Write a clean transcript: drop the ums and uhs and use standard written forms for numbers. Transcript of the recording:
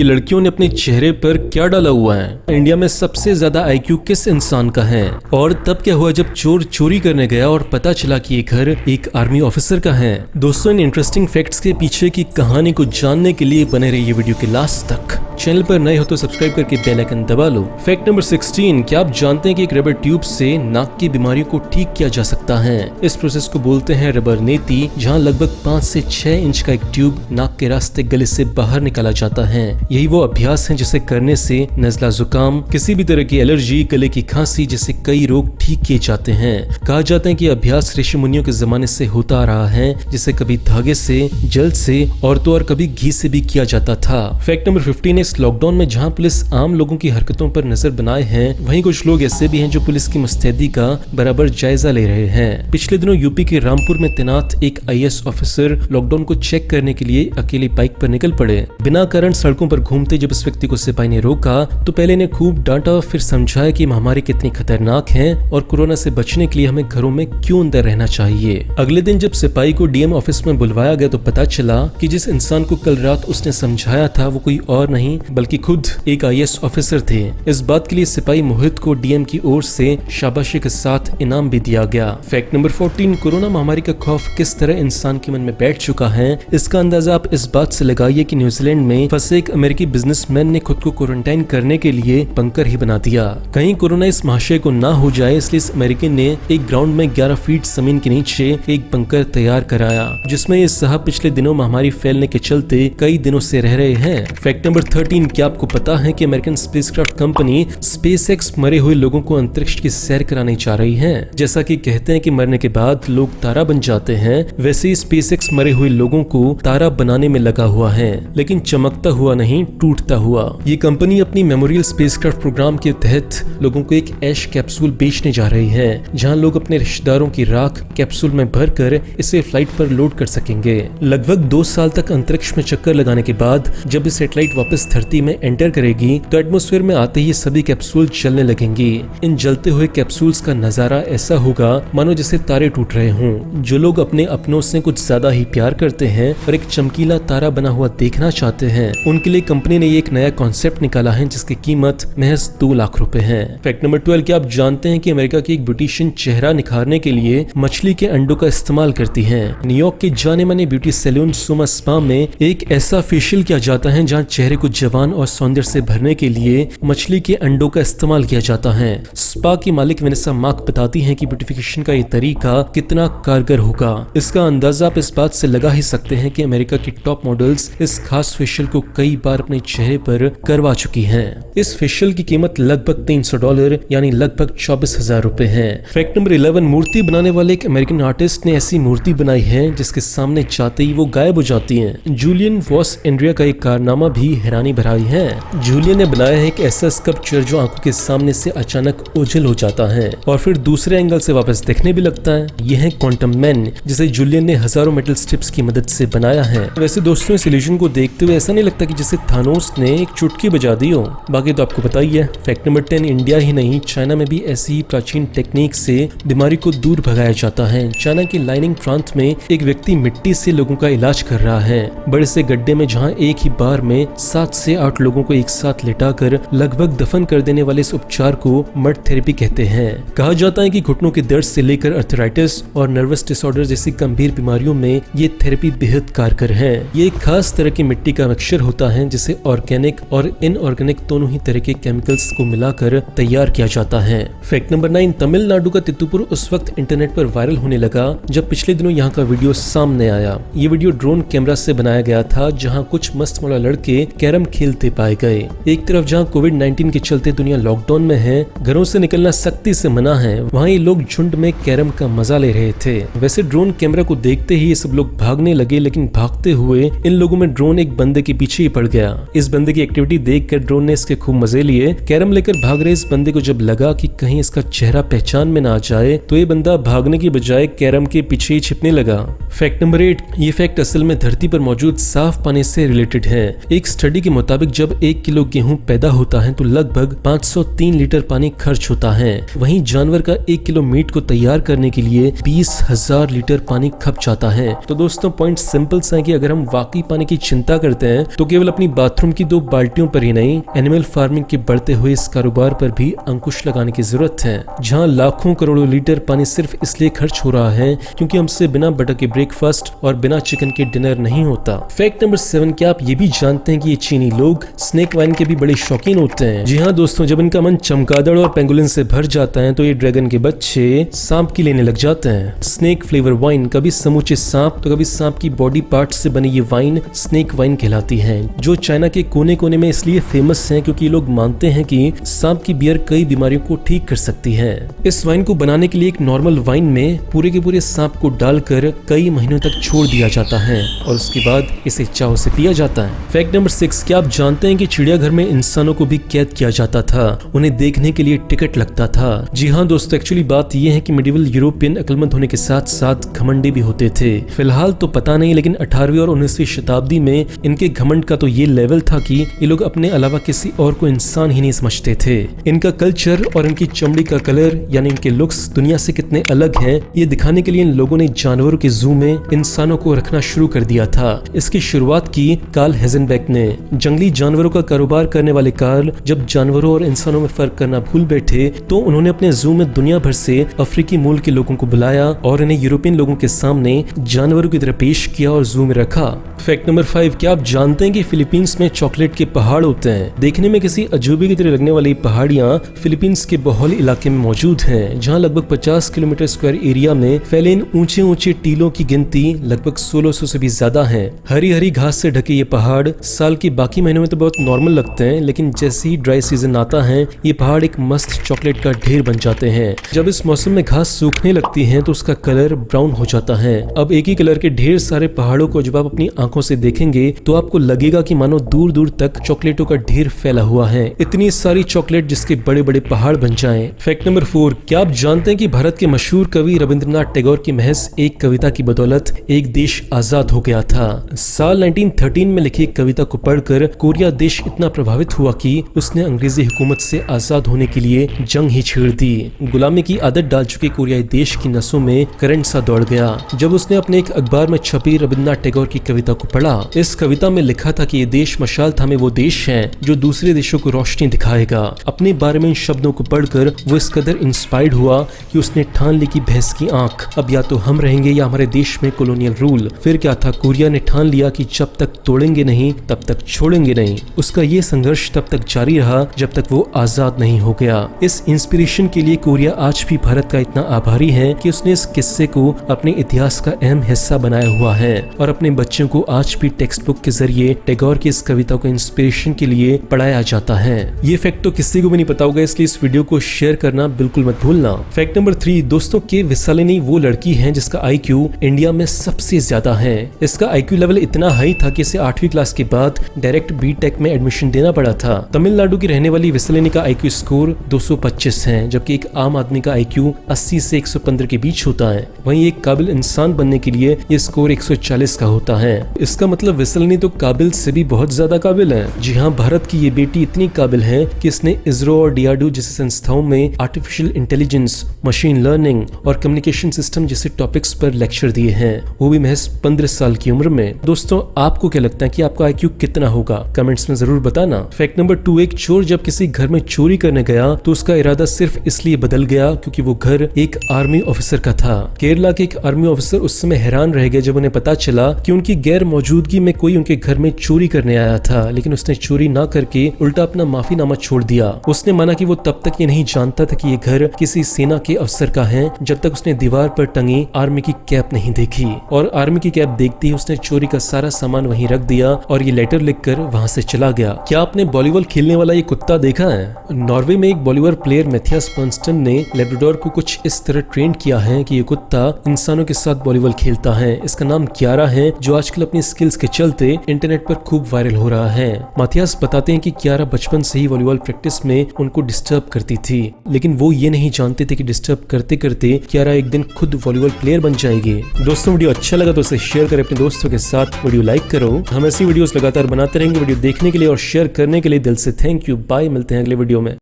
ये लड़कियों ने अपने चेहरे पर क्या डाला हुआ है, इंडिया में सबसे ज्यादा आईक्यू किस इंसान का है, और तब क्या हुआ जब चोर चोरी करने गया और पता चला कि ये घर एक आर्मी ऑफिसर का है। दोस्तों, इन इंटरेस्टिंग फैक्ट्स के पीछे की कहानी को जानने के लिए बने रहिए वीडियो के लास्ट तक। चैनल पर नए हो तो सब्सक्राइब करके बेल आइकन दबा लो। फैक्ट नंबर 16, क्या आप जानते हैं कि एक रबर ट्यूब से नाक की बीमारियों को ठीक किया जा सकता है। इस प्रोसेस को बोलते हैं रबर नेती, जहां लगभग 5 से 6 इंच का एक ट्यूब नाक के रास्ते गले से बाहर निकाला जाता है। यही वो अभ्यास है जिसे करने से नजला जुकाम, किसी भी तरह की एलर्जी, गले की खांसी जैसे कई रोग ठीक किए जाते हैं। कहा जाता है कि अभ्यास ऋषि मुनियों के जमाने से होता आ रहा है, जिसे कभी धागे से, जल से और तो और कभी घी से भी किया जाता था। फैक्ट नंबर 15, इस लॉकडाउन में जहां पुलिस आम लोगों की हरकतों पर नजर बनाए हैं, वहीं कुछ लोग ऐसे भी हैं जो पुलिस की मुस्तैदी का बराबर जायजा ले रहे हैं। पिछले दिनों यूपी के रामपुर में तैनात एक IAS ऑफिसर लॉकडाउन को चेक करने के लिए अकेले बाइक पर निकल पड़े। बिना कारण सड़कों पर घूमते जब इस व्यक्ति को सिपाही ने रोका तो पहले इन्हें खूब डांटा, फिर समझाया कि महामारी कितनी खतरनाक है और कोरोना से बचने के लिए हमें घरों में क्यों अंदर रहना चाहिए। अगले दिन जब सिपाही को DM ऑफिस में बुलवाया गया तो पता चला कि जिस इंसान को कल रात उसने समझाया था वो कोई और नहीं बल्कि खुद एक IAS ऑफिसर थे। इस बात के लिए सिपाही मोहित को DM की ओर से शाबाशी के साथ इनाम भी दिया गया। फैक्ट नंबर 14, कोरोना महामारी का खौफ किस तरह इंसान के मन में बैठ चुका है, इसका अंदाजा आप इस बात से लगाइए कि न्यूजीलैंड में फंसे एक अमेरिकी बिजनेसमैन ने खुद को क्वारंटाइन करने के लिए बंकर ही बना दिया। कहीं कोरोना इस महाशय को ना हो जाए, इसलिए इस अमेरिकी ने एक ग्राउंड में 11 फीट जमीन के नीचे एक बंकर तैयार कराया, जिसमें ये साहब पिछले दिनों महामारी फैलने के चलते कई दिनों से रह रहे हैं। फैक्ट नंबर 13, क्या आपको पता है कि अमेरिकन स्पेसक्राफ्ट कंपनी SpaceX मरे हुए लोगों को अंतरिक्ष की सैर कराने जा रही है। जैसा कि कहते हैं कि मरने के बाद लोग तारा बन जाते हैं, वैसे ही SpaceX मरे हुए लोगों को तारा बनाने में लगा हुआ है, लेकिन चमकता हुआ नहीं, टूटता हुआ। ये कंपनी अपनी मेमोरियल स्पेसक्राफ्ट प्रोग्राम के तहत लोगों को एक ऐश कैप्सूल बेचने जा रही है, जहां लोग अपने रिश्तेदारों की राख कैप्सूल में भरकर इसे फ्लाइट पर लोड कर सकेंगे। लगभग 2 साल तक अंतरिक्ष में चक्कर लगाने के बाद जब ये सैटेलाइट वापस धरती में एंटर करेगी तो एटमॉस्फेयर में आते ही सभी कैप्सूल जलने लगेंगी। इन जलते हुए कैप्सूल्स का नजारा ऐसा होगा मानो जैसे तारे टूट रहे हों। जो लोग अपने अपनों से कुछ ज्यादा ही प्यार करते हैं और एक चमकीला तारा बना हुआ देखना चाहते हैं, उनके लिए कंपनी ने एक नया कॉन्सेप्ट निकाला है जिसकी कीमत महज 2 लाख रुपए है। फैक्ट नंबर 12, क्या आप जानते हैं कि अमेरिका की एक ब्यूटिशियन चेहरा निखारने के लिए मछली के अंडों का इस्तेमाल करती है। न्यूयॉर्क के जाने माने ब्यूटी सैलून सोमा स्पा में एक ऐसा फेशियल किया जाता है जहाँ चेहरे को जवान और सौंदर्य से भरने के लिए मछली के अंडों का इस्तेमाल किया जाता है। स्पा की मालिक वेनेसा मार्क बताती हैं कि ब्यूटिफिकेशन का ये तरीका कितना कारगर होगा। इसका अंदाजा आप इस बात से लगा ही सकते हैं कि अमेरिका की टॉप मॉडल्स इस खास फेशियल को कई बार अपने चेहरे पर करवा चुकी हैं। इस फेशियल की कीमत लगभग $300 यानी लगभग 24,000 रुपए है। फैक्ट नंबर 11, मूर्ति बनाने वाले एक अमेरिकन आर्टिस्ट ने ऐसी मूर्ति बनाई है जिसके सामने जाते ही वो गायब हो जाती है। जूलियन वॉस एंड्रिया का एक कारनामा भी हैरानी भरा है। जूलियन ने बनाया है एक ऐसा स्कल्पचर जो आंखों के सामने से अचानक ओझल हो जाता है और फिर दूसरे एंगल से वापस दिखने भी लगता है। यह है क्वांटम मैन, जिसे जूलियन ने हजारों मेटल स्ट्रिप्स की मदद से बनाया है। वैसे दोस्तों, इस इल्यूजन को देखते हुए ऐसा नहीं लगता कि जैसे थानोस ने एक चुटकी बजा दी हो। बाकी तो आपको पता ही है। फैक्ट नंबर 10, इंडिया ही नहीं चाइना में भी ऐसी ही प्राचीन टेक्निक से बीमारी को दूर भगाया जाता है। चाइना के लाइनिंग प्रांत में एक व्यक्ति मिट्टी से लोगों का इलाज कर रहा है, बड़े से गड्ढे में, जहाँ एक ही बार में 7 से 8 लोगों को एक साथ लिटाकर लगभग दफन कर देने वाले इस उपचार को मड थेरेपी कहते हैं। कहा जाता है कि घुटनों के दर्द से लेकर अर्थराइटिस और नर्वस डिसऑर्डर जैसी गंभीर बीमारियों में ये थेरेपी बेहद कारगर है। ये एक खास तरह की मिट्टी का मिक्सचर होता है जिसे ऑर्गेनिक और इनऑर्गेनिक दोनों ही तरह के केमिकल्स को मिलाकर तैयार किया जाता है। फैक्ट नंबर 9, तमिलनाडु का तितुपुर उस वक्त इंटरनेट पर वायरल होने लगा जब पिछले दिनों यहाँ का वीडियो सामने आया। ये वीडियो ड्रोन कैमरा से बनाया गया था, जहाँ कुछ मस्त मौला लड़के कैरम खेलते पाए गए। एक तरफ जहाँ कोविड-19 के चलते दुनिया लॉकडाउन में है, घरों से निकलना सख्ती से मना है, वहाँ ये लोग झुंड में कैरम का मजा ले रहे थे। वैसे ड्रोन कैमरा को देखते ही ये सब लोग भागने लगे, लेकिन भागते हुए इन लोगों में ड्रोन एक बंदे के पीछे ही पड़ गया। इस बंदे की एक्टिविटी देखकर ड्रोन ने इसके खूब मजे लिए। कैरम लेकर भाग रहे इस बंदे को जब लगा कि कहीं इसका चेहरा पहचान में ना आ जाए, तो ये बंदा भागने की बजाय कैरम के पीछे ही छिपने लगा। फैक्ट नंबर 8, ये फैक्ट असल में धरती पर मौजूद साफ पानी से रिलेटेड है। एक स्टडी के मुताबिक जब 1 किलो गेहूं पैदा होता है तो लगभग 503 लीटर पानी खर्च होता है। वहीं जानवर का 1 किलो मीट को तैयार करने के लिए 20,000 लीटर पानी खप जाता है। तो दोस्तों, पॉइंट सिंपल सा है कि अगर हम वाकई पानी की चिंता करते हैं तो केवल अपनी बाथरूम की 2 बाल्टियों पर ही नहीं, एनिमल फार्मिंग के बढ़ते हुए इस कारोबार पर भी अंकुश लगाने की जरूरत है, जहां लाखों करोड़ों लीटर पानी सिर्फ इसलिए खर्च हो रहा है क्योंकि हमसे बिना बटर के ब्रेकफास्ट और बिना चिकन के डिनर नहीं होता। फैक्ट नंबर 7, क्या आप ये भी जानते हैं कि ये चीनी लोग स्नेक वाइन के भी बड़े शौकीन होते हैं। जी हाँ दोस्तों, जब इनका मन चमगादड़ और पेंगुलिन से भर जाता है तो ये ड्रैगन के बच्चे सांप की लेने लग जाते हैं। स्नेक फ्लेवर वाइन, कभी समूचे सांप तो कभी सांप की बॉडी पार्ट से बनी ये वाइन स्नेक वाइन कहलाती है, जो चाइना के कोने कोने में इसलिए फेमस है क्योंकि लोग मानते हैं कि सांप की बियर कई बीमारियों को ठीक कर सकती है। इस वाइन को बनाने के लिए एक नॉर्मल वाइन में पूरे के पूरे सांप को डालकर कई महीनों तक छोड़ दिया जाता है और उसके बाद इसे चाव से पिया जाता है। फैक्ट नंबर 6, क्या आप जानते हैं कि चिड़ियाघर में इंसानों को भी कैद किया जाता था, उन्हें देखने के लिए टिकट लगता था। जी हाँ दोस्तों, एक्चुअली बात यह है कि मिडिवल यूरोपियन अक्लमंद होने के साथ साथ घमंडी भी होते थे। फिलहाल तो पता नहीं, लेकिन 18वीं और 19वीं शताब्दी में इनके घमंड का तो ये लेवल था कि ये लोग अपने अलावा किसी और को इंसान ही नहीं समझते थे। इनका कल्चर और इनकी चमड़ी का कलर यानी इनके लुक्स दुनिया से कितने अलग हैं, ये दिखाने के लिए इन लोगों ने जानवरों के जू में इंसानों को रखना शुरू कर दिया था। इसकी शुरुआत की कार्ल हेजनबेक ने। जंगली जानवरों का कारोबार करने वाले कार्ल जब जानवरों और इंसानों में फर्क करना भूल बैठे तो उन्होंने अपने जू में दुनिया भर से अफ्रीकी मूल के लोगों को बुलाया और इन्हें यूरोपियन लोगों के सामने जानवरों की तरह पेश किया और जू में रखा। फैक्ट नंबर 5, क्या आप जानते हैं कि फिलीपींस में चॉकलेट के पहाड़ होते हैं। देखने में किसी अजूबे की तरह लगने वाली पहाड़ियां फिलीपींस के बोहोल इलाके में मौजूद हैं, जहां लगभग 50 किलोमीटर स्क्वायर एरिया में फैले इन ऊंचे ऊंचे टीलों की गिनती लगभग 1600 से भी ज्यादा है। हरी हरी घास से ढके ये पहाड़ साल के बाकी महीनों में तो बहुत नॉर्मल लगते हैं, लेकिन जैसे ही ड्राई सीजन आता है ये पहाड़ एक मस्त चॉकलेट का ढेर बन जाते हैं। जब इस मौसम में घास सूखने लगती है तो उसका कलर ब्राउन हो जाता है। अब एक ही कलर के ढेर सारे पहाड़ों को जब आप अपनी आंखों से देखेंगे तो आपको लगेगा कि मानो दूर दूर तक चॉकलेटों का ढेर फैला हुआ है। इतनी सारी चॉकलेट जिसके बड़े बड़े पहाड़ बन जाएं। फैक्ट नंबर 4, क्या आप जानते हैं कि भारत के मशहूर कवि रविंद्रनाथ टैगोर की महज एक कविता की बदौलत एक देश आजाद हो गया था। साल 1913 में लिखी एक कविता को पढ़कर कोरिया देश इतना प्रभावित हुआ कि उसने अंग्रेजी हुकूमत से आजाद होने के लिए जंग ही छेड़ दी। गुलामी की आदत डाल चुके कोरियाई देश की नसों में करंट सा दौड़ गया जब उसने अपने एक अखबार में छपी रविंद्रनाथ टैगोर की कविता को पढ़ा। इस कविता में लिखा था कि ये देश मशाल थामे वो देश है जो दूसरे देशों को रोशनी दिखाएगा। अपने बारे में इन शब्दों को पढ़कर वो इस कदर इंस्पायर्ड हुआ कि उसने ठान ली कि भैंस की आंख, अब या तो हम रहेंगे या हमारे देश में कॉलोनियल रूल। फिर क्या था, कोरिया ने ठान लिया कि जब तक तोड़ेंगे नहीं तब तक छोड़ेंगे नहीं। उसका ये संघर्ष तब तक जारी रहा जब तक वो आजाद नहीं हो गया। इस इंस्पिरेशन के लिए कोरिया आज भी भारत का इतना आभारी है कि उसने इस किस्से को अपने इतिहास का अहम हिस्सा बनाया हुआ है और अपने बच्चों को आज भी टेक्स्ट बुक के जरिए टैगोर की इस कविता को इंस्पिरेशन के लिए पढ़ाया जाता है। ये फैक्ट तो किसी को भी नहीं पता होगा, इसलिए इस वीडियो को शेयर करना बिल्कुल मत भूलना। फैक्ट नंबर 3, दोस्तों के विशालिनी वो लड़की है जिसका IQ इंडिया में सबसे ज्यादा है। इसका IQ लेवल इतना हाई था कि इसे 8वीं क्लास के बाद डायरेक्ट B.Tech में एडमिशन देना पड़ा था। तमिलनाडु की रहने वाली विशालिनी का IQ स्कोर 225 है, जबकि एक आम आदमी का IQ 80 से 115 के बीच होता है। वहीं एक काबिल इंसान बनने के लिए ये स्कोर 140 का होता है। इसका मतलब विशालिनी तो काबिल से भी बहुत ज्यादा काबिल है। जी हाँ, भारत की ये बेटी इतनी काबिल है कि इसने इसरो और DRDO जैसे संस्थाओं में आर्टिफिशियल इंटेलिजेंस, मशीन लर्निंग और कम्युनिकेशन सिस्टम जैसे टॉपिक्स पर लेक्चर दिए हैं, वो भी महज 15 साल की उम्र में। दोस्तों, आपको क्या लगता है कि आपका IQ कितना होगा? कमेंट्स में जरूर बताना। फैक्ट नंबर 2, एक चोर जब किसी घर में चोरी करने गया तो उसका इरादा सिर्फ इसलिए बदल गया क्योंकि वो घर एक आर्मी ऑफिसर का था। केरला के एक आर्मी ऑफिसर उस समय हैरान रह गए जब उन्हें पता चला कि उनकी गैर मौजूदगी में कोई उनके घर में चोरी करने आया था, लेकिन उसने चोरी ना करके उल्टा अपना माफीनामा छोड़ दिया। उसने माना कि वो तब तक ये नहीं जानता था कि ये घर किसी सेना के अफसर का है जब तक उसने दीवार पर टंगी आर्मी की कैप नहीं देखी, और आर्मी की कैप देखते ही उसने चोरी का सारा सामान वहीं रख दिया और ये लेटर लिखकर वहां से चला गया। क्या आपने वॉलीबॉल खेलने वाला ये कुत्ता देखा है? नॉर्वे में एक वॉलीबॉल प्लेयर मैथियास पर्नस्टन ने लेब्राडोर को कुछ इस तरह ट्रेन किया है कि ये कुत्ता इंसानों के साथ वॉलीबॉल खेलता है। इसका नाम क्यारा है, जो आजकल अपनी स्किल्स के चलते इंटरनेट पर खूब वायरल हो रहा है। मैथियास बताते हैं कि क्यारा बचपन से ही वॉलीबॉल प्रैक्टिस में उनको डिस्टर्ब करती थी, लेकिन वो ये नहीं जानते थे कि डिस्टर्ब करते करते क्यारा एक दिन खुद वॉलीबॉल प्लेयर बन जाएगी। दोस्तों, वीडियो अच्छा लगा तो इसे शेयर करें अपने दोस्तों के साथ, वीडियो लाइक करो। हम ऐसी वीडियोस लगातार बनाते रहेंगे। वीडियो देखने के लिए और शेयर करने के लिए दिल से थैंक यू। बाय, मिलते हैं अगले वीडियो में।